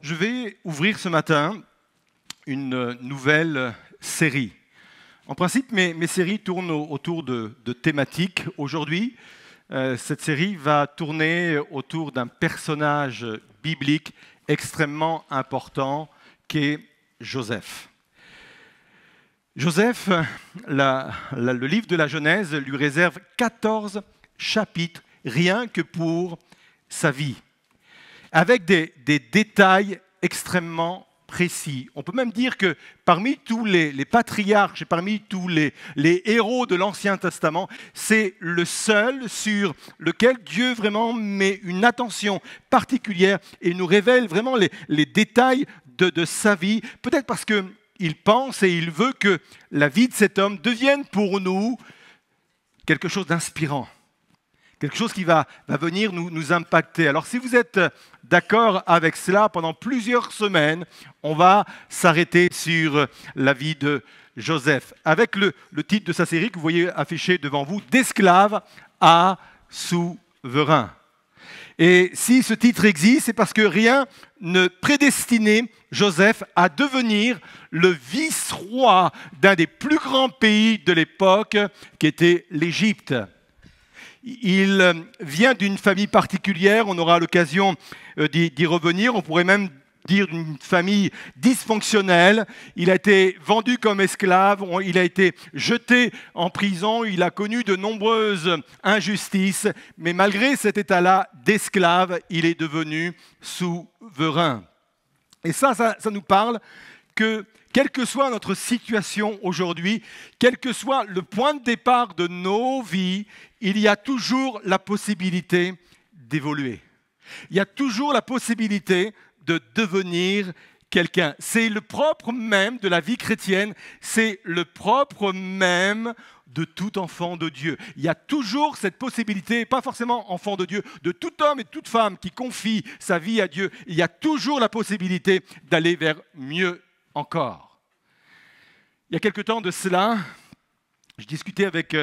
Je vais ouvrir ce matin une nouvelle série. En principe, mes séries tournent autour de thématiques. Aujourd'hui, cette série va tourner autour d'un personnage biblique extrêmement important qu'est Joseph. Joseph, le livre de la Genèse lui réserve 14 chapitres rien que pour sa vie, avec des détails extrêmement précis. On peut même dire que parmi tous les patriarches et parmi tous les héros de l'Ancien Testament, c'est le seul sur lequel Dieu vraiment met une attention particulière et nous révèle vraiment les détails de sa vie, peut-être parce qu'il pense et il veut que la vie de cet homme devienne pour nous quelque chose d'inspirant. Quelque chose qui va venir nous impacter. Alors si vous êtes d'accord avec cela, pendant plusieurs semaines, on va s'arrêter sur la vie de Joseph, avec le titre de sa série que vous voyez affiché devant vous, « D'esclave à souverain ». Et si ce titre existe, c'est parce que rien ne prédestinait Joseph à devenir le vice-roi d'un des plus grands pays de l'époque, qui était l'Égypte. Il vient d'une famille particulière, on aura l'occasion d'y revenir, on pourrait même dire d'une famille dysfonctionnelle. Il a été vendu comme esclave, il a été jeté en prison, il a connu de nombreuses injustices, mais malgré cet état-là d'esclave, il est devenu souverain. Et ça nous parle que quelle que soit notre situation aujourd'hui, quel que soit le point de départ de nos vies, il y a toujours la possibilité d'évoluer. Il y a toujours la possibilité de devenir quelqu'un. C'est le propre même de la vie chrétienne, c'est le propre même de tout enfant de Dieu. Il y a toujours cette possibilité, pas forcément enfant de Dieu, de tout homme et toute femme qui confie sa vie à Dieu, il y a toujours la possibilité d'aller vers mieux encore. Il y a quelque temps de cela, je discutais avec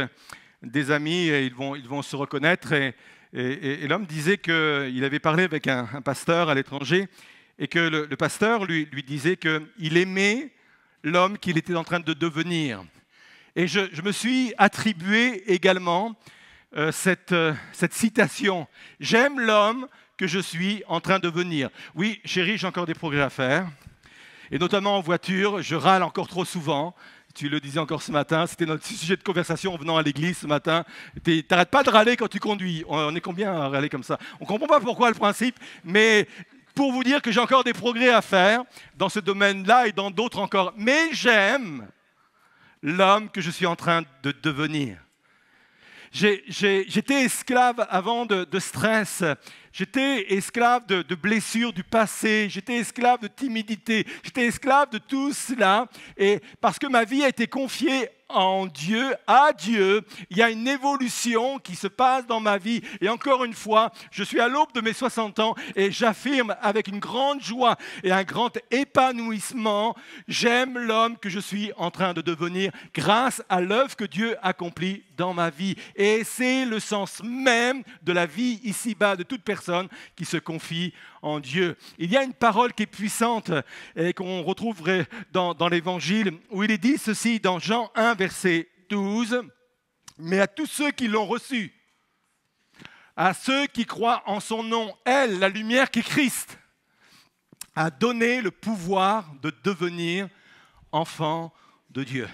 des amis, et ils vont se reconnaître, et l'homme disait qu'il avait parlé avec un pasteur à l'étranger, et que le pasteur lui disait qu'il aimait l'homme qu'il était en train de devenir. Et je me suis attribué également cette citation. « J'aime l'homme que je suis en train de devenir. » Oui, chérie, j'ai encore des progrès à faire. Et notamment en voiture, je râle encore trop souvent. Tu le disais encore ce matin, c'était notre sujet de conversation en venant à l'église ce matin. T'arrêtes pas de râler quand tu conduis. On est combien à râler comme ça? On ne comprend pas pourquoi le principe, mais pour vous dire que j'ai encore des progrès à faire dans ce domaine-là et dans d'autres encore. Mais j'aime l'homme que je suis en train de devenir. J'étais esclave avant de stress, j'étais esclave de blessures du passé, j'étais esclave de timidité, j'étais esclave de tout cela. Et parce que ma vie a été confiée en Dieu, à Dieu, il y a une évolution qui se passe dans ma vie. Et encore une fois, je suis à l'aube de mes 60 ans et j'affirme avec une grande joie et un grand épanouissement, j'aime l'homme que je suis en train de devenir grâce à l'œuvre que Dieu accomplit dans ma vie. Et c'est le sens même de la vie ici-bas de toute personne qui se confie en Dieu. Il y a une parole qui est puissante et qu'on retrouverait dans l'Évangile où il est dit ceci dans Jean 1, verset 12. « Mais à tous ceux qui l'ont reçu, à ceux qui croient en son nom, elle, la lumière qui est Christ, a donné le pouvoir de devenir enfant de Dieu. »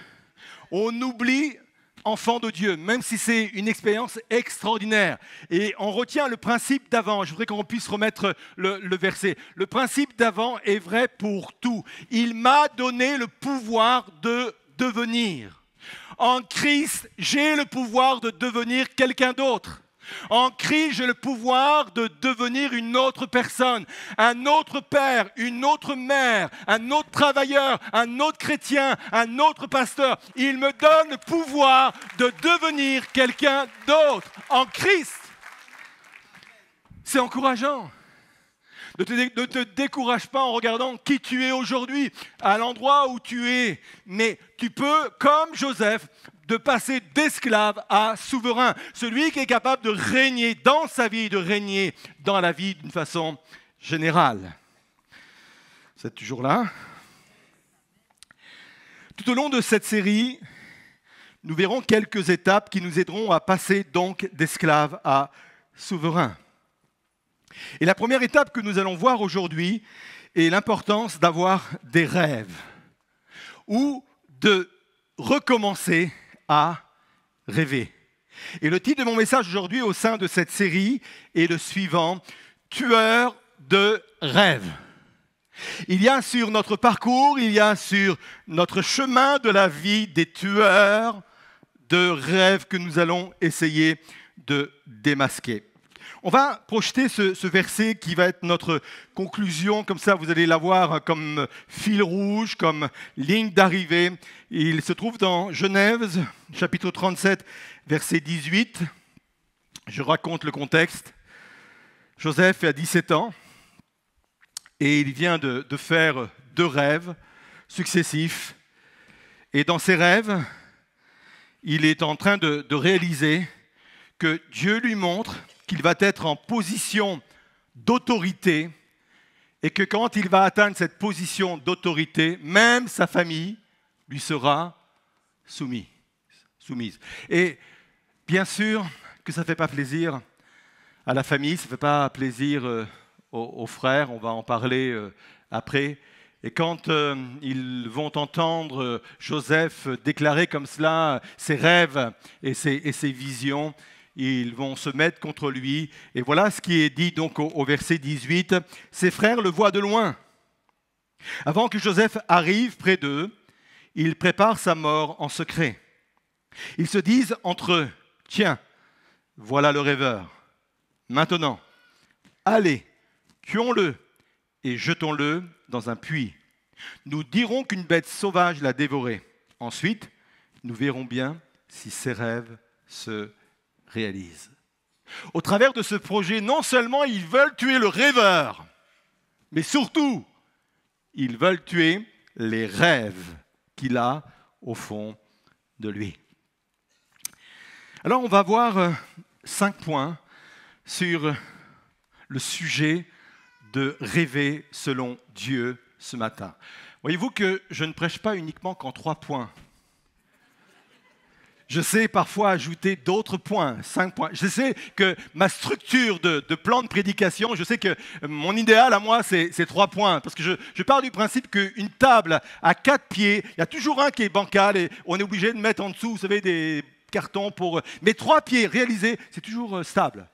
On oublie enfant de Dieu, même si c'est une expérience extraordinaire. Et on retient le principe d'avant. Je voudrais qu'on puisse remettre le verset. Le principe d'avant est vrai pour tout. Il m'a donné le pouvoir de devenir. En Christ, j'ai le pouvoir de devenir quelqu'un d'autre. En Christ, j'ai le pouvoir de devenir une autre personne, un autre père, une autre mère, un autre travailleur, un autre chrétien, un autre pasteur. Il me donne le pouvoir de devenir quelqu'un d'autre en Christ. C'est encourageant. Ne te décourage pas en regardant qui tu es aujourd'hui, à l'endroit où tu es. Mais tu peux, comme Joseph, de passer d'esclave à souverain. Celui qui est capable de régner dans sa vie, de régner dans la vie d'une façon générale. Vous êtes toujours là? Tout au long de cette série, nous verrons quelques étapes qui nous aideront à passer donc d'esclaves à souverains. Et la première étape que nous allons voir aujourd'hui est l'importance d'avoir des rêves ou de recommencer à rêver. Et le titre de mon message aujourd'hui au sein de cette série est le suivant: Tueur de rêves. Il y a sur notre parcours, il y a sur notre chemin de la vie des tueurs de rêves que nous allons essayer de démasquer. On va projeter ce verset qui va être notre conclusion, comme ça vous allez l'avoir comme fil rouge, comme ligne d'arrivée. Il se trouve dans Genèse, chapitre 37, verset 18. Je raconte le contexte. Joseph a 17 ans. Et il vient de faire 2 rêves successifs. Et dans ces rêves, il est en train de réaliser que Dieu lui montre qu'il va être en position d'autorité et que quand il va atteindre cette position d'autorité, même sa famille lui sera soumise. Et bien sûr que ça ne fait pas plaisir à la famille, ça ne fait pas plaisir aux frères, on va en parler après. Et quand ils vont entendre Joseph déclarer comme cela ses rêves et ses visions, ils vont se mettre contre lui. Et voilà ce qui est dit donc au verset 18. Ses frères le voient de loin. Avant que Joseph arrive près d'eux, ils préparent sa mort en secret. Ils se disent entre eux: tiens, voilà le rêveur. Maintenant, allez, tuons-le et jetons-le dans un puits. Nous dirons qu'une bête sauvage l'a dévoré. Ensuite, nous verrons bien si ses rêves se réalisent. Au travers de ce projet, non seulement ils veulent tuer le rêveur, mais surtout, ils veulent tuer les rêves qu'il a au fond de lui. Alors, on va voir 5 points sur le sujet de rêver selon Dieu ce matin. Voyez-vous que je ne prêche pas uniquement qu'en 3 points. Je sais parfois ajouter d'autres points, 5 points. Je sais que ma structure de plan de prédication, je sais que mon idéal à moi, c'est 3 points. Parce que je pars du principe qu'une table à 4 pieds, il y a toujours un qui est bancal et on est obligé de mettre en dessous, vous savez, des cartons pour... Mais 3 pieds réalisés, c'est toujours stable.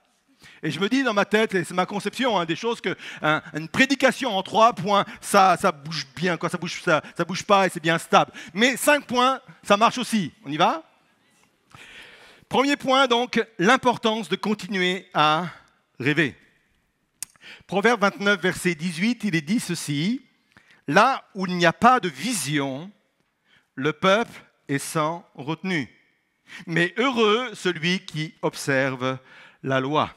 Et je me dis dans ma tête, et c'est ma conception, des choses que une prédication en 3 points, ça bouge bien, quoi, ça bouge pas et c'est bien stable. Mais 5 points, ça marche aussi. On y va? Premier point donc, l'importance de continuer à rêver. Proverbe 29, verset 18, il est dit ceci: là où il n'y a pas de vision, le peuple est sans retenue. Mais heureux celui qui observe la loi.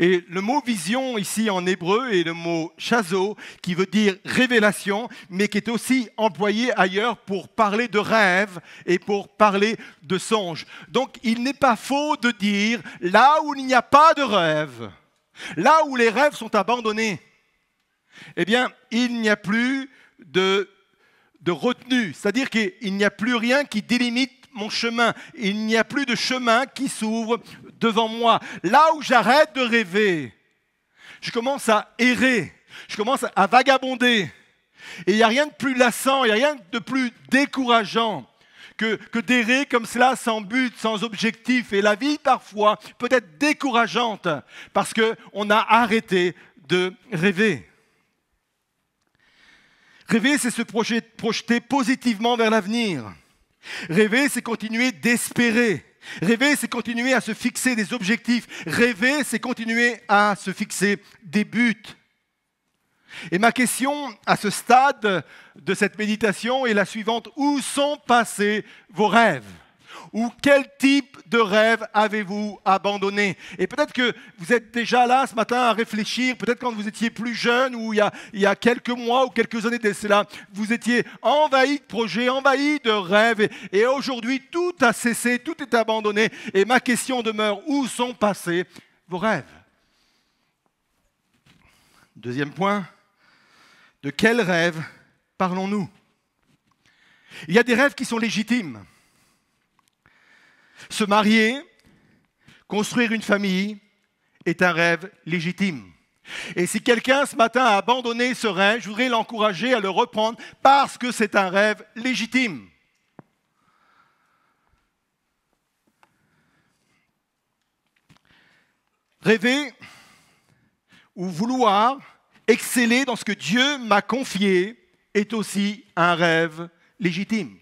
Et le mot vision ici en hébreu est le mot chazo, qui veut dire révélation, mais qui est aussi employé ailleurs pour parler de rêve et pour parler de songe. Donc il n'est pas faux de dire là où il n'y a pas de rêve, là où les rêves sont abandonnés, eh bien il n'y a plus de retenue, c'est-à-dire qu'il n'y a plus rien qui délimite mon chemin. Il n'y a plus de chemin qui s'ouvre devant moi. Là où j'arrête de rêver, je commence à errer, je commence à vagabonder. Et il n'y a rien de plus lassant, il n'y a rien de plus décourageant que d'errer comme cela, sans but, sans objectif. Et la vie, parfois, peut être décourageante parce qu'on a arrêté de rêver. Rêver, c'est se projeter positivement vers l'avenir. Rêver, c'est continuer d'espérer. Rêver, c'est continuer à se fixer des objectifs. Rêver, c'est continuer à se fixer des buts. Et ma question à ce stade de cette méditation est la suivante: où sont passés vos rêves? Ou quel type de rêve avez-vous abandonné? Et peut-être que vous êtes déjà là ce matin à réfléchir, peut-être quand vous étiez plus jeune ou il y a quelques mois ou quelques années de cela, vous étiez envahi de projets, envahi de rêves et aujourd'hui tout a cessé, tout est abandonné. Et ma question demeure: où sont passés vos rêves? Deuxième point, De quels rêves parlons-nous? Il y a des rêves qui sont légitimes. Se marier, construire une famille est un rêve légitime. Et si quelqu'un ce matin a abandonné ce rêve, je voudrais l'encourager à le reprendre parce que c'est un rêve légitime. Rêver ou vouloir exceller dans ce que Dieu m'a confié est aussi un rêve légitime.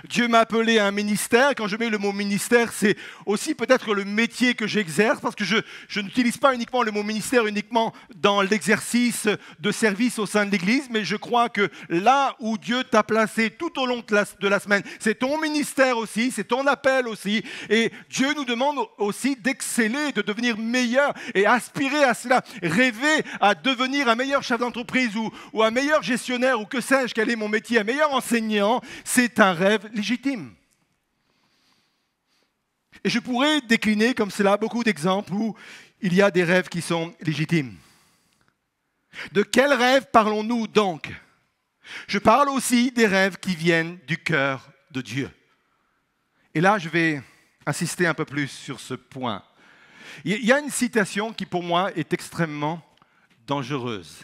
Dieu m'a appelé à un ministère. Quand je mets le mot ministère, c'est aussi peut-être le métier que j'exerce, parce que je n'utilise pas uniquement le mot ministère uniquement dans l'exercice de service au sein de l'Église, mais je crois que là où Dieu t'a placé tout au long de la semaine, c'est ton ministère aussi, c'est ton appel aussi. Et Dieu nous demande aussi d'exceller, de devenir meilleur et aspirer à cela, rêver à devenir un meilleur chef d'entreprise ou un meilleur gestionnaire ou que sais-je, quel est mon métier, un meilleur enseignant. C'est un rêve légitime. Et je pourrais décliner comme cela beaucoup d'exemples où il y a des rêves qui sont légitimes. De quels rêves parlons-nous donc? Je parle aussi des rêves qui viennent du cœur de Dieu. Et là, je vais insister un peu plus sur ce point. Il y a une citation qui, pour moi, est extrêmement dangereuse.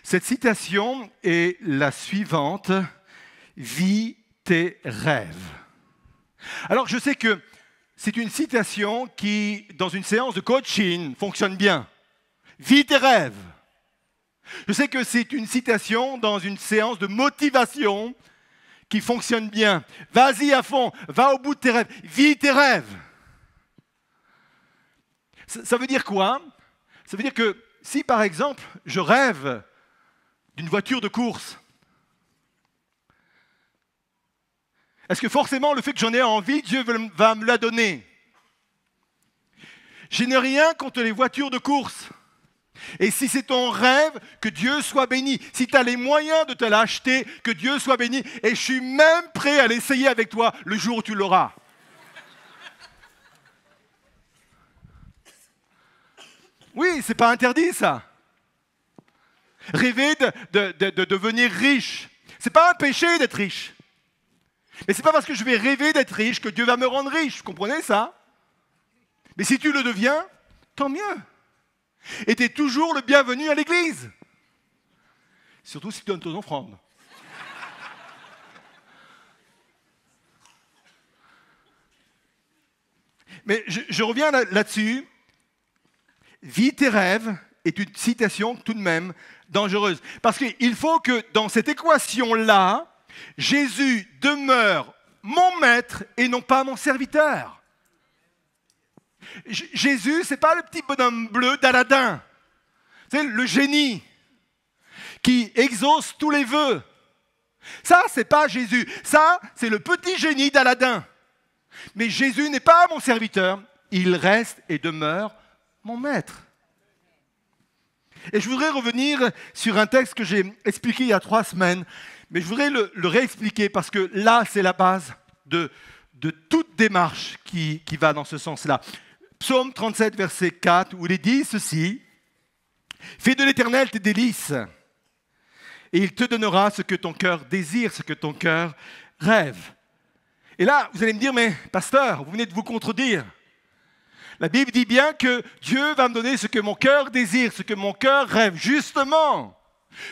Cette citation est la suivante: « Vis tes rêves ». Alors, je sais que c'est une citation qui, dans une séance de coaching, fonctionne bien. Vis tes rêves. Je sais que c'est une citation dans une séance de motivation qui fonctionne bien. Vas-y à fond, va au bout de tes rêves, vis tes rêves. Ça veut dire quoi? Ça veut dire que si, par exemple, je rêve d'une voiture de course, est-ce que forcément le fait que j'en ai envie, Dieu va me la donner? Je n'ai rien contre les voitures de course. Et si c'est ton rêve, que Dieu soit béni. Si tu as les moyens de te l'acheter, que Dieu soit béni. Et je suis même prêt à l'essayer avec toi le jour où tu l'auras. Oui, c'est pas interdit ça. Rêver de devenir riche. C'est pas un péché d'être riche. Mais ce n'est pas parce que je vais rêver d'être riche que Dieu va me rendre riche. Vous comprenez ça? Mais si tu le deviens, tant mieux. Et tu es toujours le bienvenu à l'église. Surtout si tu donnes ton offrande. Mais je reviens là-dessus. Vis tes rêves est une citation tout de même dangereuse. Parce qu'il faut que dans cette équation-là, Jésus demeure mon maître et non pas mon serviteur. Jésus, ce n'est pas le petit bonhomme bleu d'Aladin. C'est le génie qui exauce tous les vœux. Ça, ce n'est pas Jésus. Ça, c'est le petit génie d'Aladin. Mais Jésus n'est pas mon serviteur. Il reste et demeure mon maître. Et je voudrais revenir sur un texte que j'ai expliqué il y a 3 semaines. Mais je voudrais le réexpliquer parce que là, c'est la base de toute démarche qui va dans ce sens-là. Psaume 37, verset 4, où il est dit ceci: « Fais de l'Éternel tes délices, et il te donnera ce que ton cœur désire, ce que ton cœur rêve. » Et là, vous allez me dire, mais pasteur, vous venez de vous contredire. La Bible dit bien que Dieu va me donner ce que mon cœur désire, ce que mon cœur rêve. Justement,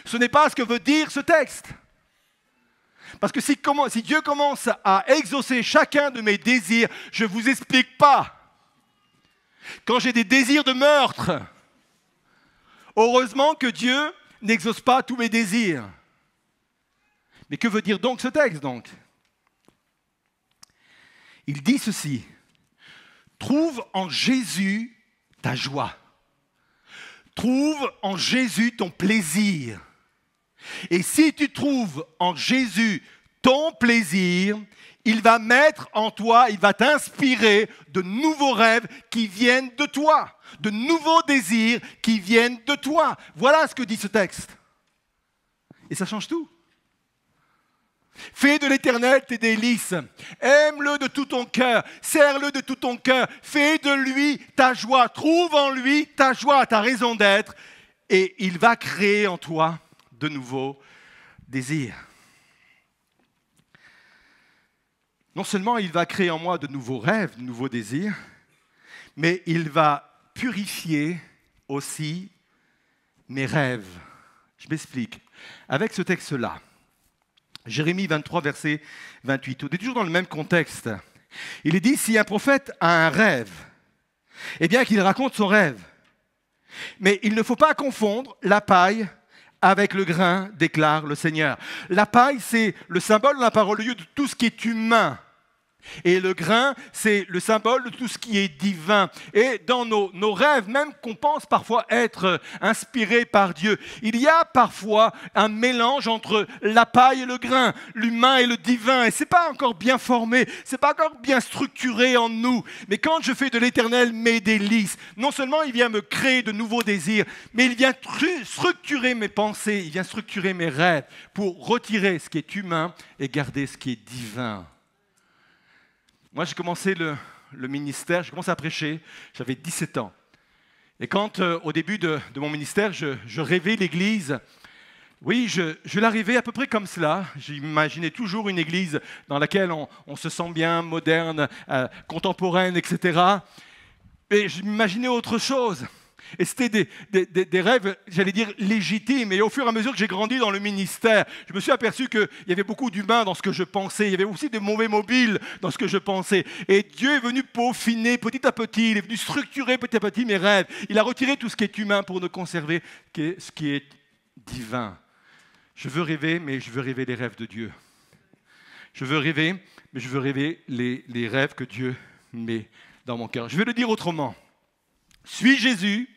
ce n'est pas ce que veut dire ce texte. Parce que si Dieu commence à exaucer chacun de mes désirs, je ne vous explique pas. Quand j'ai des désirs de meurtre, heureusement que Dieu n'exauce pas tous mes désirs. Mais que veut dire donc ce texte donc? Il dit ceci: trouve en Jésus ta joie. Trouve en Jésus ton plaisir. Et si tu trouves en Jésus ton plaisir, il va mettre en toi, il va t'inspirer de nouveaux rêves qui viennent de toi, de nouveaux désirs qui viennent de toi. Voilà ce que dit ce texte. Et ça change tout. Fais de l'Éternel tes délices, aime-le de tout ton cœur, serre-le de tout ton cœur, fais de lui ta joie, trouve en lui ta joie, ta raison d'être, et il va créer en toi de nouveaux désirs. Non seulement il va créer en moi de nouveaux rêves, de nouveaux désirs, mais il va purifier aussi mes rêves. Je m'explique. Avec ce texte-là, Jérémie 23, verset 28, on est toujours dans le même contexte. Il est dit, si un prophète a un rêve, eh bien qu'il raconte son rêve. Mais il ne faut pas confondre la paille avec le grain, déclare le Seigneur. La paille, c'est le symbole de la parole de Dieu de tout ce qui est humain. Et le grain, c'est le symbole de tout ce qui est divin. Et dans nos rêves, même qu'on pense parfois être inspirés par Dieu, il y a parfois un mélange entre la paille et le grain, l'humain et le divin. Et ce n'est pas encore bien formé, ce n'est pas encore bien structuré en nous. Mais quand je fais de l'Éternel mes délices, non seulement il vient me créer de nouveaux désirs, mais il vient structurer mes pensées, il vient structurer mes rêves pour retirer ce qui est humain et garder ce qui est divin. Moi, j'ai commencé le ministère, j'ai commencé à prêcher, j'avais 17 ans. Et quand, au début de mon ministère, je rêvais l'église, oui, je la rêvais à peu près comme cela. J'imaginais toujours une église dans laquelle on se sent bien, moderne, contemporaine, etc. Et je m'imaginais autre chose. Et c'était des rêves, j'allais dire, légitimes. Et au fur et à mesure que j'ai grandi dans le ministère, je me suis aperçu qu'il y avait beaucoup d'humains dans ce que je pensais. Il y avait aussi des mauvais mobiles dans ce que je pensais. Et Dieu est venu peaufiner petit à petit. Il est venu structurer petit à petit mes rêves. Il a retiré tout ce qui est humain pour ne conserver que ce qui est divin. Je veux rêver, mais je veux rêver les rêves de Dieu. Je veux rêver, mais je veux rêver les rêves que Dieu met dans mon cœur. Je vais le dire autrement. Suis Jésus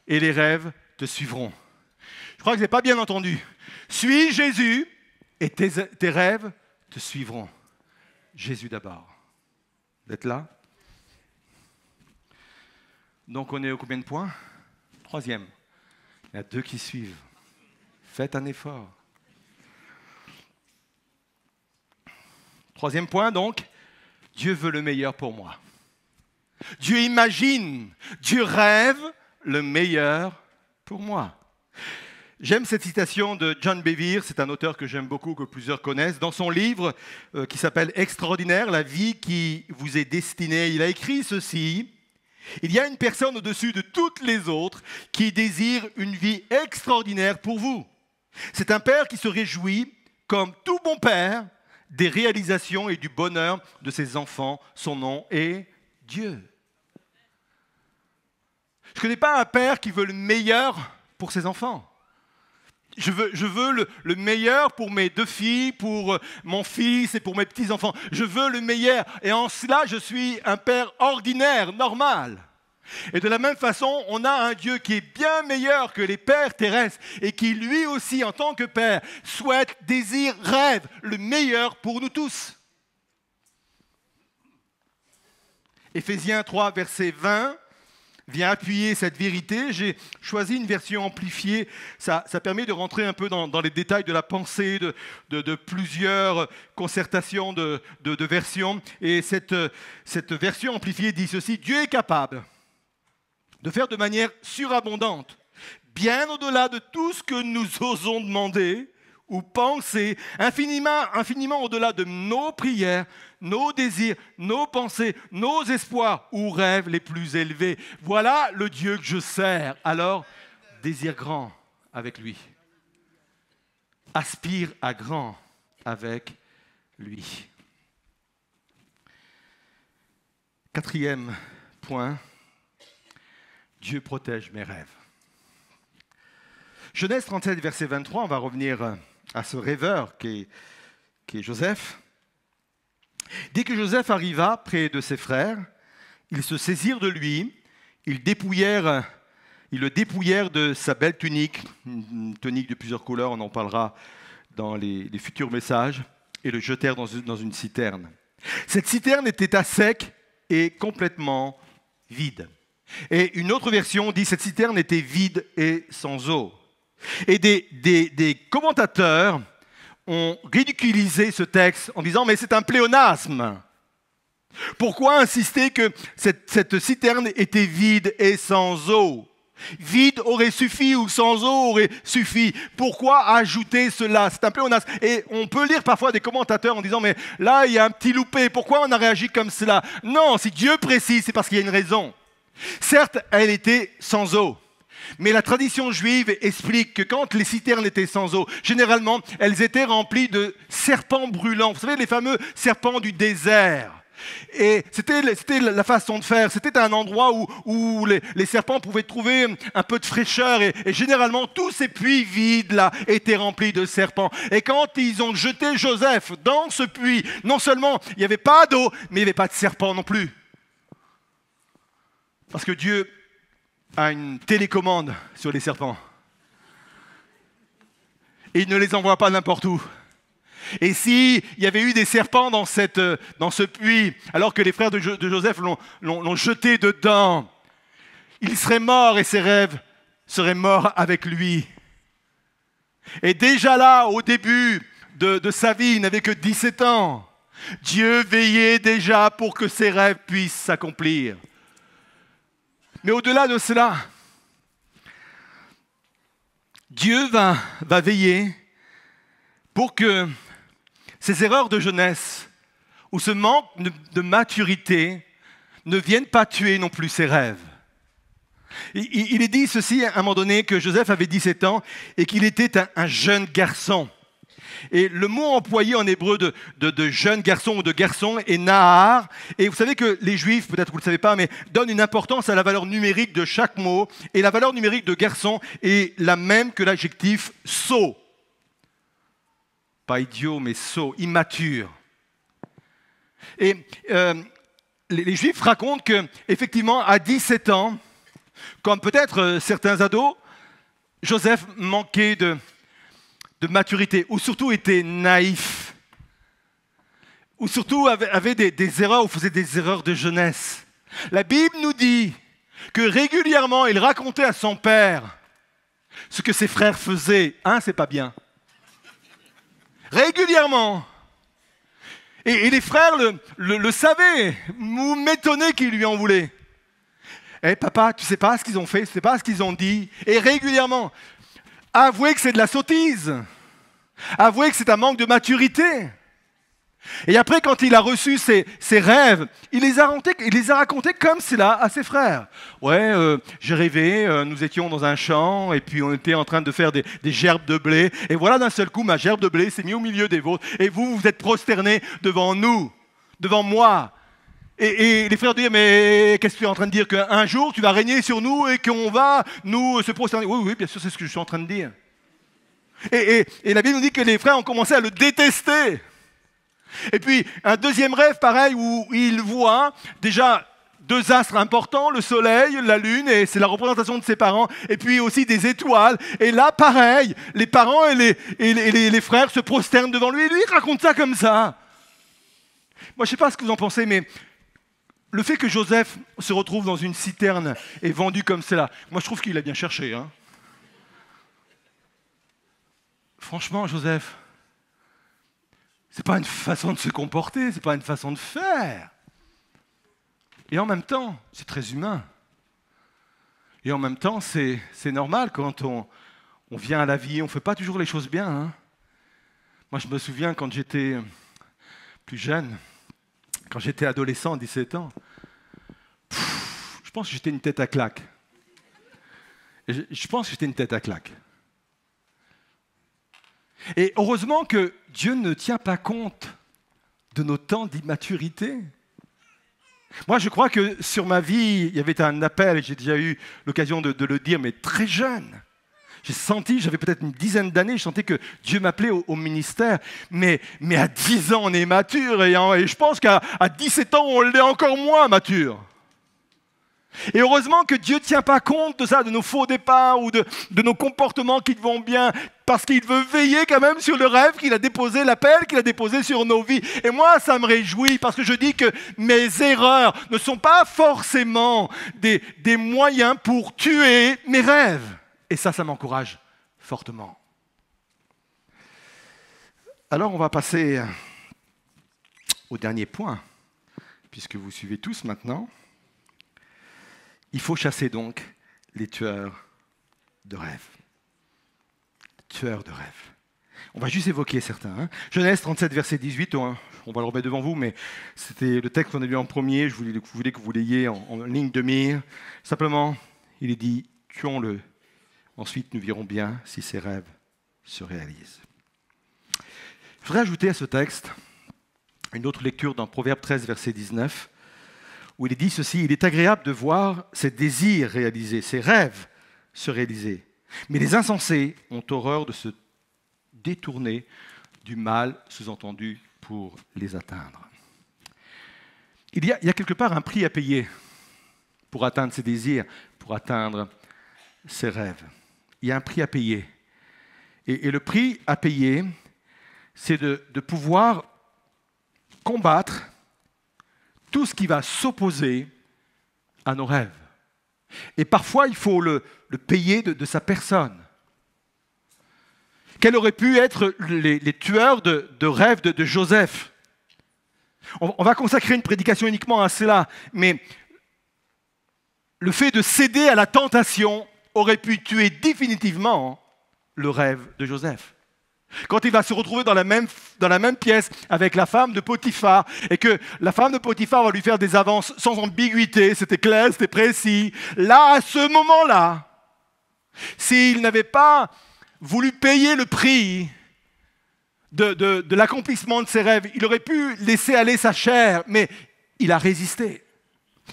et les rêves te suivront. Je crois que vous n'avez pas bien entendu. Suis Jésus et tes rêves te suivront. Jésus d'abord. Vous êtes là? Donc on est au combien de points? 3e. Il y a 2 qui suivent. Faites un effort. 3e point donc, Dieu veut le meilleur pour moi. Dieu imagine, Dieu rêve le meilleur pour moi. J'aime cette citation de John Bevere, c'est un auteur que j'aime beaucoup, que plusieurs connaissent. Dans son livre qui s'appelle « Extraordinaire, la vie qui vous est destinée », il a écrit ceci. « Il y a une personne au-dessus de toutes les autres qui désire une vie extraordinaire pour vous. C'est un père qui se réjouit, comme tout bon père, des réalisations et du bonheur de ses enfants. Son nom est Dieu. » Je ne connais pas un père qui veut le meilleur pour ses enfants. Je veux le meilleur pour mes 2 filles, pour mon fils et pour mes petits-enfants. Je veux le meilleur. Et en cela, je suis un père ordinaire, normal. Et de la même façon, on a un Dieu qui est bien meilleur que les pères terrestres et qui, lui aussi, en tant que père, souhaite, désire, rêve le meilleur pour nous tous. Éphésiens 3, verset 20. Vient appuyer cette vérité. J'ai choisi une version amplifiée. Ça permet de rentrer un peu dans les détails de la pensée de plusieurs concertations de versions. Et cette version amplifiée dit ceci: Dieu est capable de faire de manière surabondante, bien au-delà de tout ce que nous osons demander ou penser, infiniment au-delà de nos prières, nos désirs, nos pensées, nos espoirs ou rêves les plus élevés. Voilà le Dieu que je sers. Alors, désire grand avec lui. Aspire à grand avec lui. 4e point, Dieu protège mes rêves. Genèse 37, verset 23, on va revenir à ce rêveur qui est Joseph. Dès que Joseph arriva près de ses frères, ils se saisirent de lui, ils le dépouillèrent de sa belle tunique, une tunique de plusieurs couleurs, on en parlera dans les futurs messages, et le jetèrent dans une citerne. Cette citerne était à sec et complètement vide. Et une autre version dit que cette citerne était vide et sans eau. Et des commentateurs ont ridiculisé ce texte en disant « mais c'est un pléonasme ». Pourquoi insister que cette citerne était vide et sans eau? Vide aurait suffi ou sans eau aurait suffi. Pourquoi ajouter cela? C'est un pléonasme. Et on peut lire parfois des commentateurs en disant mais là il y a un petit loupé, pourquoi on a réagi comme cela? Non, si Dieu précise, c'est parce qu'il y a une raison. Certes, elle était sans eau. Mais la tradition juive explique que quand les citernes étaient sans eau, généralement, elles étaient remplies de serpents brûlants. Vous savez, les fameux serpents du désert. Et c'était la façon de faire. C'était un endroit où les serpents pouvaient trouver un peu de fraîcheur. Et généralement, tous ces puits vides-là étaient remplis de serpents. Et quand ils ont jeté Joseph dans ce puits, non seulement il n'y avait pas d'eau, mais il n'y avait pas de serpents non plus. Parce que Dieu a une télécommande sur les serpents. Et il ne les envoie pas n'importe où. Et s'il y avait eu des serpents dans ce puits, alors que les frères de Joseph l'ont jeté dedans, il serait mort et ses rêves seraient morts avec lui. Et déjà là, au début de sa vie, il n'avait que 17 ans. Dieu veillait déjà pour que ses rêves puissent s'accomplir. Mais au-delà de cela, Dieu va veiller pour que ces erreurs de jeunesse ou ce manque de maturité ne viennent pas tuer non plus ses rêves. Il est dit ceci à un moment donné que Joseph avait 17 ans et qu'il était un jeune garçon. Et le mot employé en hébreu de jeune garçon ou de garçon est nahar. Et vous savez que les Juifs, peut-être vous ne le savez pas, mais donnent une importance à la valeur numérique de chaque mot. Et la valeur numérique de garçon est la même que l'adjectif sot. Pas idiot, mais sot, immature. Et les Juifs racontent qu'effectivement, à 17 ans, comme peut-être certains ados, Joseph manquait de maturité, ou surtout était naïf, ou surtout avait des erreurs, ou faisait des erreurs de jeunesse. La Bible nous dit que régulièrement, il racontait à son père ce que ses frères faisaient. Hein, c'est pas bien. Régulièrement. Et les frères le savaient, ou m'étonnaient qu'ils lui en voulaient. Eh papa, tu sais pas ce qu'ils ont fait, tu sais pas ce qu'ils ont dit. Et régulièrement, avouez que c'est de la sottise. Avouez que c'est un manque de maturité. Et après, quand il a reçu ses rêves, il les a racontés comme cela à ses frères. Ouais, j'ai rêvé, nous étions dans un champ, et puis on était en train de faire des gerbes de blé. Et voilà, d'un seul coup, ma gerbe de blé s'est mise au milieu des vôtres. Et vous êtes prosternés devant nous, devant moi. Et les frères disent, mais qu'est-ce que tu es en train de dire? Qu'un jour, tu vas régner sur nous et qu'on va nous se prosterner? Oui, bien sûr, c'est ce que je suis en train de dire. Et la Bible nous dit que les frères ont commencé à le détester. Et puis, un deuxième rêve, pareil, où il voit déjà deux astres importants, le soleil, la lune, et c'est la représentation de ses parents, et puis aussi des étoiles. Et là, pareil, les parents et les frères se prosternent devant lui, et lui, il raconte ça comme ça. Moi, je ne sais pas ce que vous en pensez, mais le fait que Joseph se retrouve dans une citerne et vendu comme cela, moi, je trouve qu'il a bien cherché. Hein. Franchement, Joseph, c'est pas une façon de se comporter, c'est pas une façon de faire. Et en même temps, c'est très humain. Et en même temps, c'est normal quand on vient à la vie, on ne fait pas toujours les choses bien. Hein. Moi, je me souviens quand j'étais plus jeune, quand j'étais adolescent, 17 ans, je pense que j'étais une tête à claque. Je pense que j'étais une tête à claque. Et heureusement que Dieu ne tient pas compte de nos temps d'immaturité. Moi, je crois que sur ma vie, il y avait un appel, et j'ai déjà eu l'occasion de le dire, mais très jeune. J'ai senti, j'avais peut-être une dizaine d'années, je sentais que Dieu m'appelait au ministère. Mais à 10 ans, on est mature, et je pense qu'à 17 ans, on l'est encore moins mature. Et heureusement que Dieu ne tient pas compte de ça, de nos faux départs ou de nos comportements qui vont bien, parce qu'il veut veiller quand même sur le rêve qu'il a déposé, l'appel qu'il a déposé sur nos vies. Et moi, ça me réjouit parce que je dis que mes erreurs ne sont pas forcément des moyens pour tuer mes rêves. Et ça m'encourage fortement. Alors, on va passer au dernier point, puisque vous suivez tous maintenant. Il faut chasser donc les tueurs de rêves. Tueurs de rêves. On va juste évoquer certains. Hein. Genèse 37, verset 18, on va le remettre devant vous, mais c'était le texte qu'on a lu en premier, je voulais que vous l'ayez en ligne de mire. Simplement, il est dit, tuons-le. Ensuite, nous verrons bien si ses rêves se réalisent. Je voudrais ajouter à ce texte une autre lecture dans Proverbe 13, verset 19, où il est dit ceci, « Il est agréable de voir ses désirs réalisés, ses rêves se réaliser. Mais les insensés ont horreur de se détourner du mal, sous-entendu, pour les atteindre. » Il y a quelque part un prix à payer pour atteindre ses désirs, pour atteindre ses rêves. Il y a un prix à payer. Et le prix à payer, c'est de pouvoir combattre tout ce qui va s'opposer à nos rêves. Et parfois, il faut le payer de sa personne. Quels auraient pu être les tueurs de rêves de Joseph? On va consacrer une prédication uniquement à cela, mais le fait de céder à la tentation aurait pu tuer définitivement le rêve de Joseph. Quand il va se retrouver dans la même pièce avec la femme de Potiphar, et que la femme de Potiphar va lui faire des avances sans ambiguïté, c'était clair, c'était précis. Là, à ce moment-là, s'il n'avait pas voulu payer le prix de l'accomplissement de ses rêves, il aurait pu laisser aller sa chair, mais il a résisté.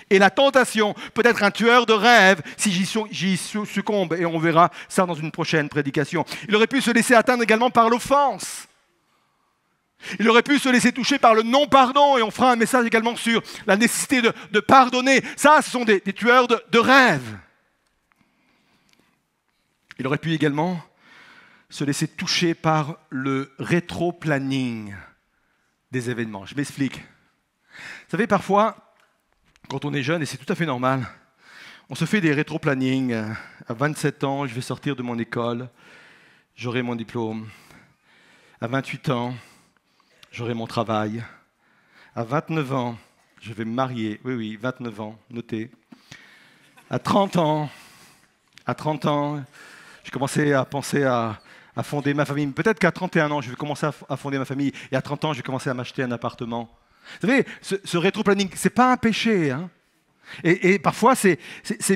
Et la tentation peut être un tueur de rêves si j'y succombe, et on verra ça dans une prochaine prédication. Il aurait pu se laisser atteindre également par l'offense. Il aurait pu se laisser toucher par le non-pardon, et on fera un message également sur la nécessité de pardonner. Ça, ce sont des tueurs de rêves. Il aurait pu également se laisser toucher par le rétro-planning des événements. Je m'explique. Vous savez, parfois, quand on est jeune, et c'est tout à fait normal, on se fait des rétro-plannings. À 27 ans, je vais sortir de mon école, j'aurai mon diplôme. À 28 ans, j'aurai mon travail. À 29 ans, je vais me marier. Oui, 29 ans, notez. À 30 ans, j'ai commencé à penser à fonder ma famille. Peut-être qu'à 31 ans, je vais commencer à fonder ma famille. Et à 30 ans, je vais commencer à m'acheter un appartement. Vous savez, ce rétro-planning, ce n'est pas un péché. Hein. Et parfois, c'est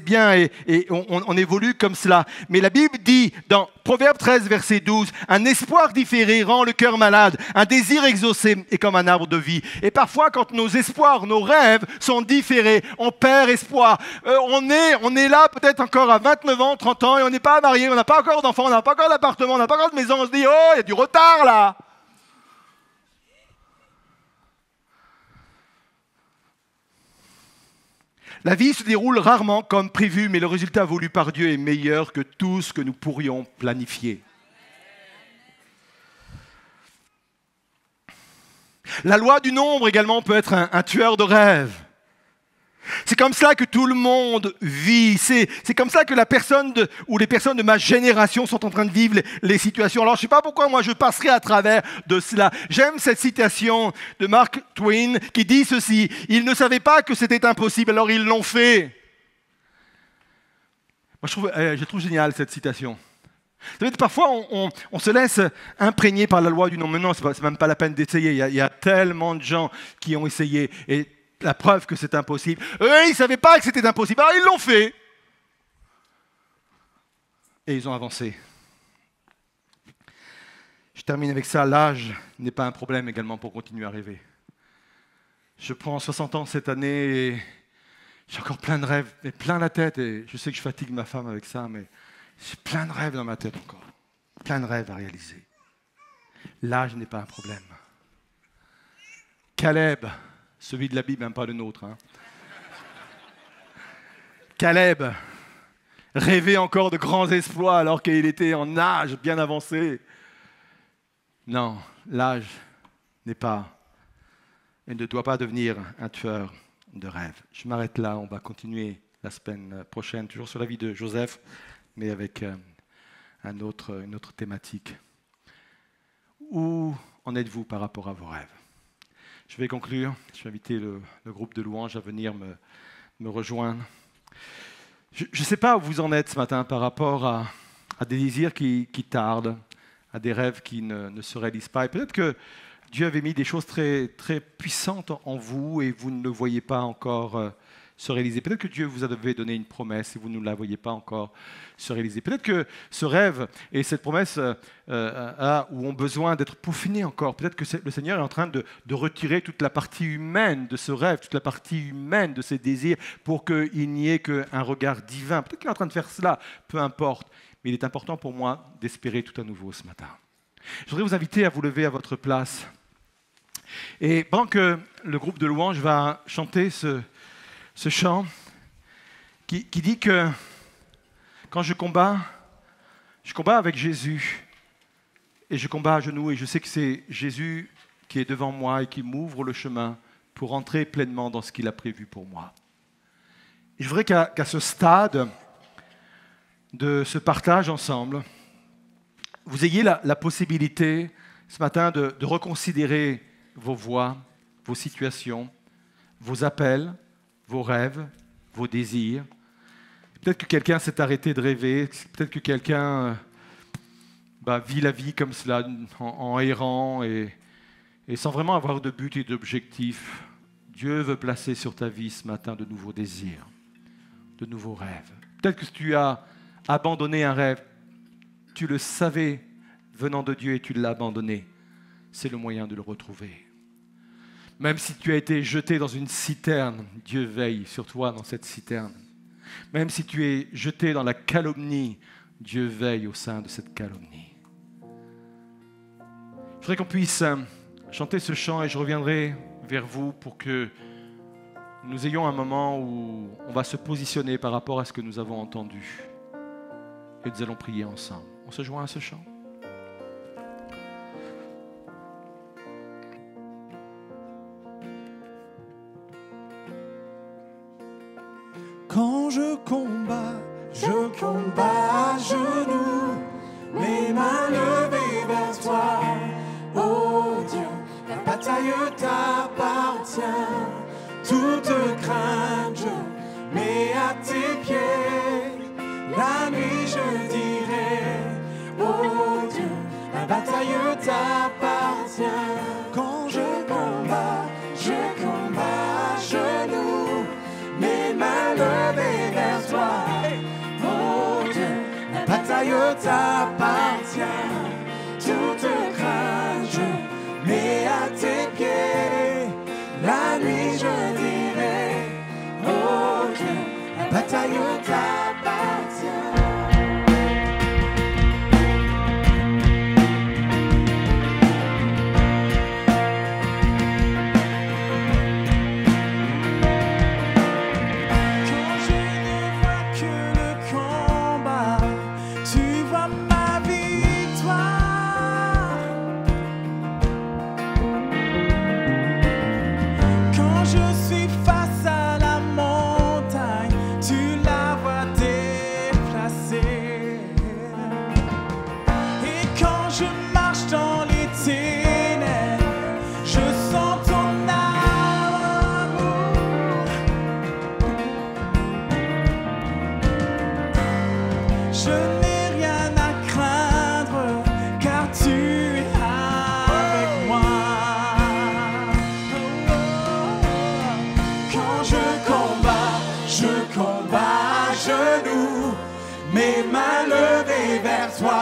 bien et on évolue comme cela. Mais la Bible dit, dans Proverbe 13, verset 12, « Un espoir différé rend le cœur malade, un désir exaucé est comme un arbre de vie. » Et parfois, quand nos espoirs, nos rêves sont différés, on perd espoir. On est là peut-être encore à 29 ans, 30 ans, et on n'est pas marié, on n'a pas encore d'enfants, on n'a pas encore d'appartement, on n'a pas encore de maison. On se dit, oh, il y a du retard là. La vie se déroule rarement comme prévu, mais le résultat voulu par Dieu est meilleur que tout ce que nous pourrions planifier. La loi du nombre également peut être un tueur de rêves. C'est comme ça que tout le monde vit. C'est comme ça que les personnes de ma génération sont en train de vivre les situations. Alors, je ne sais pas pourquoi moi je passerai à travers de cela. J'aime cette citation de Mark Twain qui dit ceci. Ils ne savaient pas que c'était impossible, alors ils l'ont fait. Moi, je trouve génial cette citation. Vous savez, parfois, on se laisse imprégner par la loi du nombre. Mais non, ce n'est même pas la peine d'essayer. Il y a tellement de gens qui ont essayé. Et la preuve que c'est impossible. Eux, ils ne savaient pas que c'était impossible. Alors, ils l'ont fait. Et ils ont avancé. Je termine avec ça. L'âge n'est pas un problème également pour continuer à rêver. Je prends 60 ans cette année et j'ai encore plein de rêves, et plein la tête. Et je sais que je fatigue ma femme avec ça, mais j'ai plein de rêves dans ma tête encore. Plein de rêves à réaliser. L'âge n'est pas un problème. Caleb, celui de la Bible, même pas le nôtre. Hein. Caleb rêvait encore de grands exploits alors qu'il était en âge bien avancé. Non, l'âge n'est pas et ne doit pas devenir un tueur de rêve. Je m'arrête là, on va continuer la semaine prochaine, toujours sur la vie de Joseph, mais avec une autre thématique. Où en êtes-vous par rapport à vos rêves? Je vais conclure. Je vais inviter le groupe de louanges à venir me rejoindre. Je ne sais pas où vous en êtes ce matin par rapport à des désirs qui tardent, à des rêves qui ne se réalisent pas. Et peut-être que Dieu avait mis des choses très, très puissantes en vous et vous ne le voyez pas encore se réaliser. Peut-être que Dieu vous avait donné une promesse et vous ne la voyez pas encore se réaliser. Peut-être que ce rêve et cette promesse ont besoin d'être peaufinés encore. Peut-être que le Seigneur est en train de retirer toute la partie humaine de ce rêve, toute la partie humaine de ces désirs pour qu'il n'y ait qu'un regard divin. Peut-être qu'il est en train de faire cela, peu importe. Mais il est important pour moi d'espérer tout à nouveau ce matin. Je voudrais vous inviter à vous lever à votre place. Et pendant que le groupe de louanges va chanter ce chant qui dit que quand je combats avec Jésus et je combats à genoux et je sais que c'est Jésus qui est devant moi et qui m'ouvre le chemin pour entrer pleinement dans ce qu'il a prévu pour moi. Et je voudrais qu'à ce stade de ce partage ensemble, vous ayez la possibilité ce matin de reconsidérer vos voies, vos situations, vos appels, vos rêves, vos désirs. Peut-être que quelqu'un s'est arrêté de rêver, peut-être que quelqu'un vit la vie comme cela, en errant et sans vraiment avoir de but et d'objectif. Dieu veut placer sur ta vie ce matin de nouveaux désirs, de nouveaux rêves. Peut-être que tu as abandonné un rêve, tu le savais venant de Dieu et tu l'as abandonné. C'est le moyen de le retrouver. Même si tu as été jeté dans une citerne, Dieu veille sur toi dans cette citerne. Même si tu es jeté dans la calomnie, Dieu veille au sein de cette calomnie. Je voudrais qu'on puisse chanter ce chant et je reviendrai vers vous pour que nous ayons un moment où on va se positionner par rapport à ce que nous avons entendu. Et nous allons prier ensemble. On se joint à ce chant. Quand je combats à genoux, mes mains levées vers toi. Oh Dieu, la bataille t'appartient. Toute crainte je mets à tes pieds. La nuit je dirai, oh Dieu, la bataille t'appartient. Quand je combats à genoux, mes mains levées vers toi. Oh Dieu, la bataille t'appartient. Toute crainte je mets à tes pieds. La nuit je dirai, oh Dieu, la bataille t'appartient. Mes mains levées vers toi,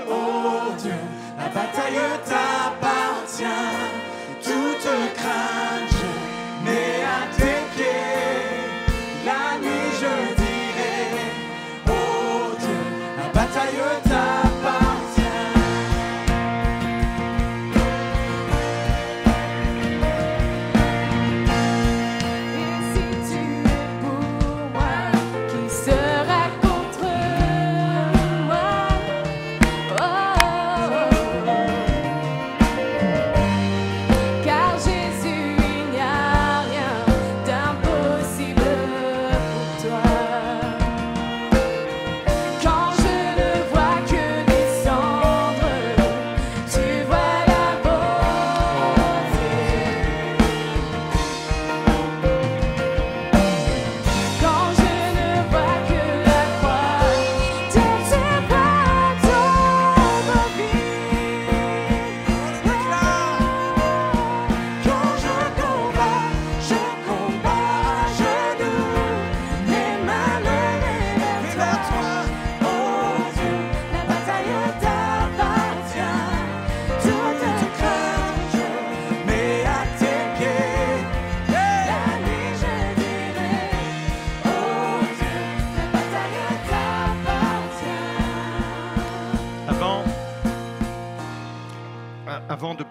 oh Dieu, la bataille t'appartient. Toute crainte je mets à tes pieds. La nuit je dirai, oh Dieu, la bataille t'appartient. Et si tu es pour moi, qui sera contre moi? Oh, car Jésus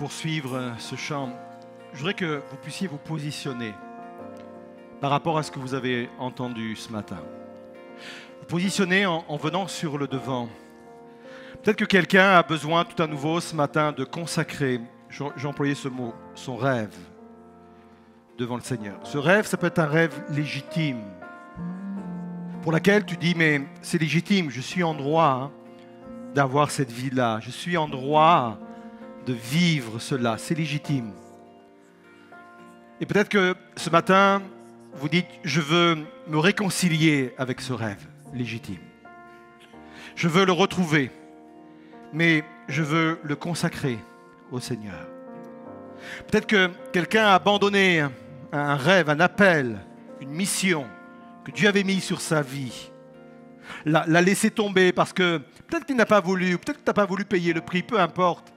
poursuivre ce chant, je voudrais que vous puissiez vous positionner par rapport à ce que vous avez entendu ce matin. Vous positionnez en venant sur le devant. Peut-être que quelqu'un a besoin tout à nouveau ce matin de consacrer, j'ai employé ce mot, son rêve devant le Seigneur. Ce rêve, ça peut être un rêve légitime, pour laquelle tu dis, mais c'est légitime, je suis en droit d'avoir cette vie-là, je suis en droit de vivre cela, c'est légitime. Et peut-être que ce matin, vous dites, je veux me réconcilier avec ce rêve légitime. Je veux le retrouver, mais je veux le consacrer au Seigneur. Peut-être que quelqu'un a abandonné un rêve, un appel, une mission que Dieu avait mis sur sa vie, l'a laissé tomber parce que peut-être qu'il n'a pas voulu, peut-être que tu n'as pas voulu payer le prix, peu importe.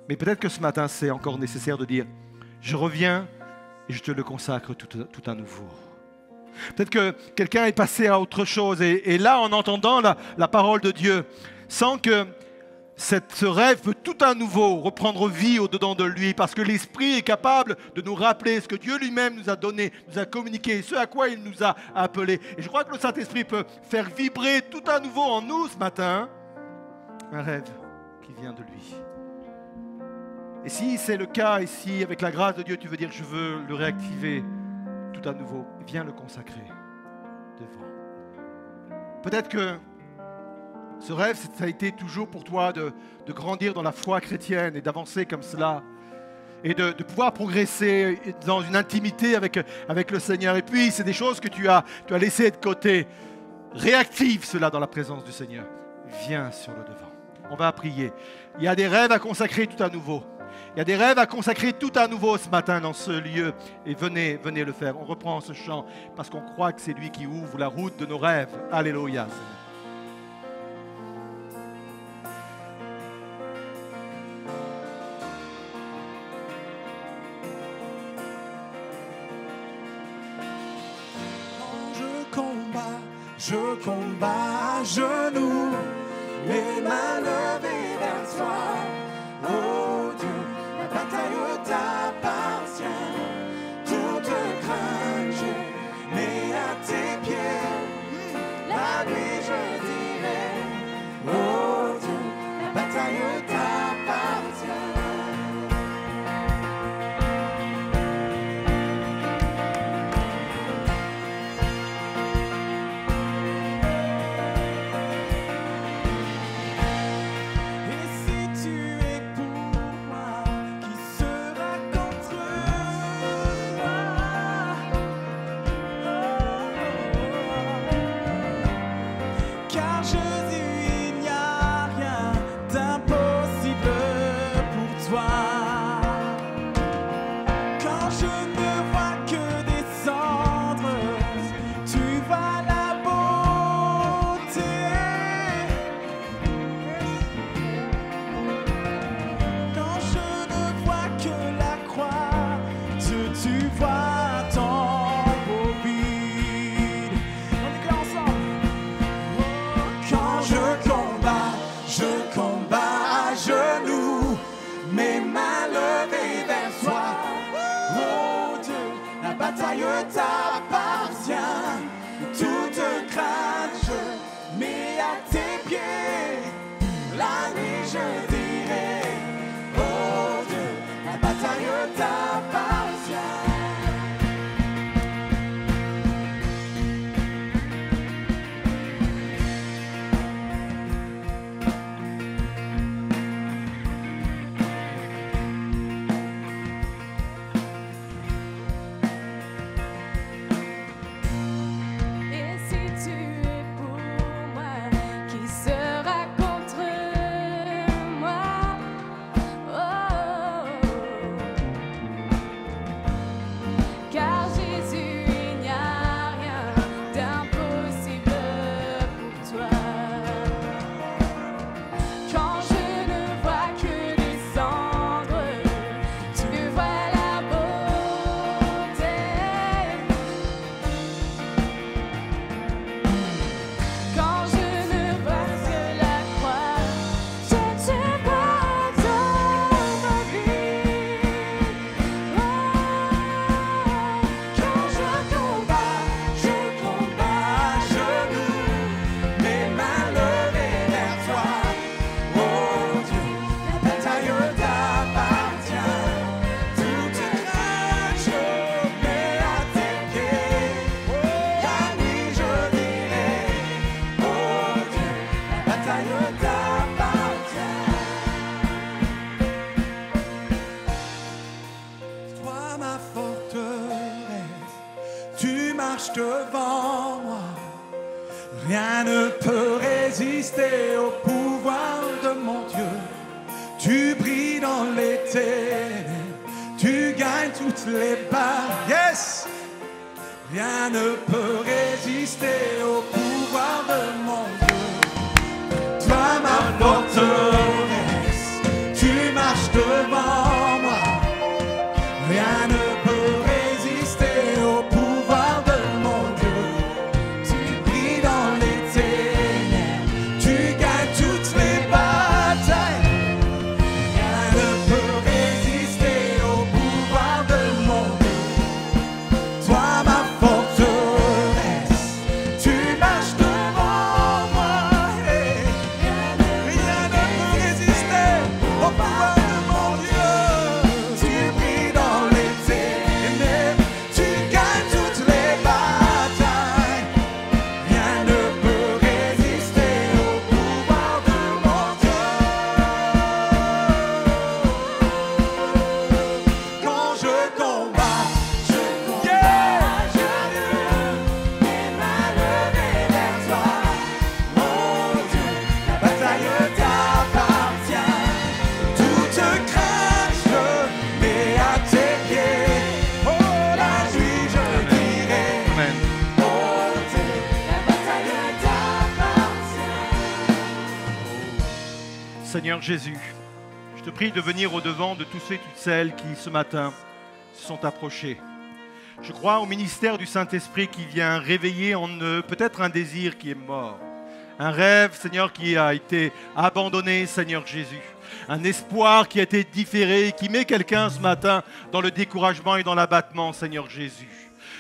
Mais peut-être que ce matin, c'est encore nécessaire de dire, je reviens et je te le consacre tout à nouveau. Peut-être que quelqu'un est passé à autre chose et là, en entendant la parole de Dieu, sent que ce rêve peut tout à nouveau reprendre vie au-dedans de lui parce que l'Esprit est capable de nous rappeler ce que Dieu lui-même nous a donné, nous a communiqué, ce à quoi il nous a appelés. Et je crois que le Saint-Esprit peut faire vibrer tout à nouveau en nous ce matin un rêve qui vient de lui. Et si c'est le cas, et si avec la grâce de Dieu tu veux dire je veux le réactiver tout à nouveau, viens le consacrer devant. Peut-être que ce rêve, ça a été toujours pour toi de grandir dans la foi chrétienne et d'avancer comme cela et de pouvoir progresser dans une intimité avec le Seigneur. Et puis, c'est des choses que tu as laissées de côté. Réactive cela dans la présence du Seigneur. Viens sur le devant. On va prier. Il y a des rêves à consacrer tout à nouveau. Il y a des rêves à consacrer tout à nouveau ce matin dans ce lieu. Et venez le faire. On reprend ce chant parce qu'on croit que c'est lui qui ouvre la route de nos rêves. Alléluia. Je combats à genoux, les mains levées vers toi. Oh Dieu, la bataille t'appartient. Toute crainte, je mets à tes pieds. La nuit, je dirai, oh Dieu, la bataille t'appartient. Et si tu es pour marches devant moi. Rien ne peut résister au pouvoir de mon Dieu. Tu brilles dans les ténèbres, tu gagnes toutes les batailles. Yes! Rien ne peut résister au pouvoir de mon Dieu. Toi ma forteresse, tu marches devant moi. Rien ne peut résister au pouvoir de mon Dieu. Tu brilles dans les ténèbres, tu gagnes toutes les batailles. Rien ne peut résister au pouvoir de mon Dieu. Toi ma forteresse, tu marches devant moi. Hey. Rien ne peut résister au pouvoir de mon Dieu. Tu brilles dans les ténèbres, tu gagnes toutes les batailles. Rien ne peut résister au pouvoir de mon Dieu. Quand je combats, mes mains levées vers toi. Mon Dieu, la bataille t'appartient. Toute crainte, je mets à tes pieds. Oh, la nuit, je dirai. Amen. Mon Dieu, la bataille t'appartient. Seigneur Jésus, je te prie de venir au-devant de tous ceux et toutes celles qui, ce matin, se sont approchés. Je crois au ministère du Saint-Esprit qui vient réveiller en eux peut-être un désir qui est mort. Un rêve, Seigneur, qui a été abandonné, Seigneur Jésus. Un espoir qui a été différé, qui met quelqu'un ce matin dans le découragement et dans l'abattement, Seigneur Jésus.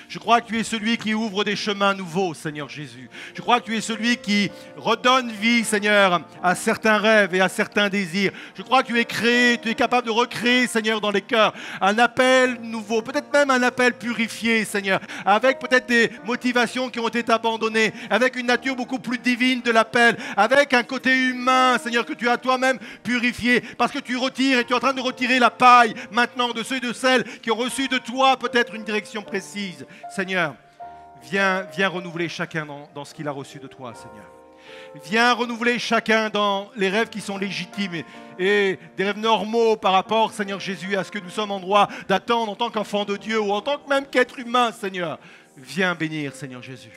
Je crois que tu es celui qui ouvre des chemins nouveaux, Seigneur Jésus. Je crois que tu es celui qui redonne vie, Seigneur, à certains rêves et à certains désirs. Je crois que tu es créé, tu es capable de recréer, Seigneur, dans les cœurs, un appel nouveau, peut-être même un appel purifié, Seigneur, avec peut-être des motivations qui ont été abandonnées, avec une nature beaucoup plus divine de l'appel, avec un côté humain, Seigneur, que tu as toi-même purifié, parce que tu retires et tu es en train de retirer la paille maintenant de ceux et de celles qui ont reçu de toi peut-être une direction précise. Seigneur, viens renouveler chacun dans ce qu'il a reçu de toi, Seigneur. Viens renouveler chacun dans les rêves qui sont légitimes et des rêves normaux par rapport, Seigneur Jésus, à ce que nous sommes en droit d'attendre en tant qu'enfant de Dieu ou en tant que même qu'être humain, Seigneur. Viens bénir, Seigneur Jésus.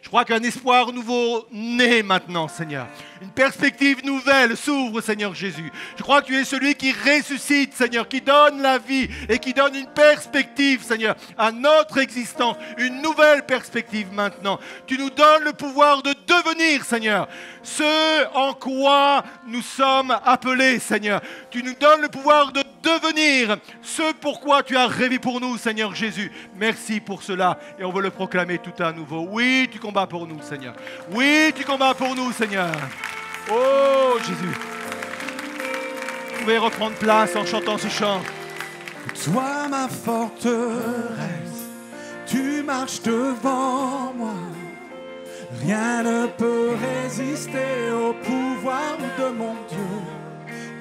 Je crois qu'un espoir nouveau naît maintenant, Seigneur. Une perspective nouvelle s'ouvre, Seigneur Jésus. Je crois que tu es celui qui ressuscite, Seigneur, qui donne la vie et qui donne une perspective, Seigneur, à notre existence. Une nouvelle perspective maintenant. Tu nous donnes le pouvoir de devenir, Seigneur, ce en quoi nous sommes appelés, Seigneur. Tu nous donnes le pouvoir de devenir ce pourquoi tu as rêvé pour nous, Seigneur Jésus. Merci pour cela et on veut le proclamer tout à nouveau. Oui, tu combats pour nous, Seigneur. Oui, tu combats pour nous, Seigneur. Oh, Jésus. Vous pouvez reprendre place en chantant ce chant. Toi ma forteresse, tu marches devant moi. Rien ne peut résister au pouvoir de mon Dieu.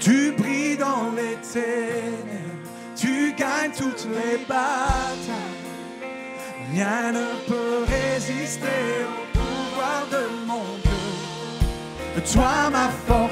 Tu brilles dans les ténèbres, tu gagnes toutes les batailles. Rien ne peut résister au pouvoir de mon Dieu. Toi ma forteresse.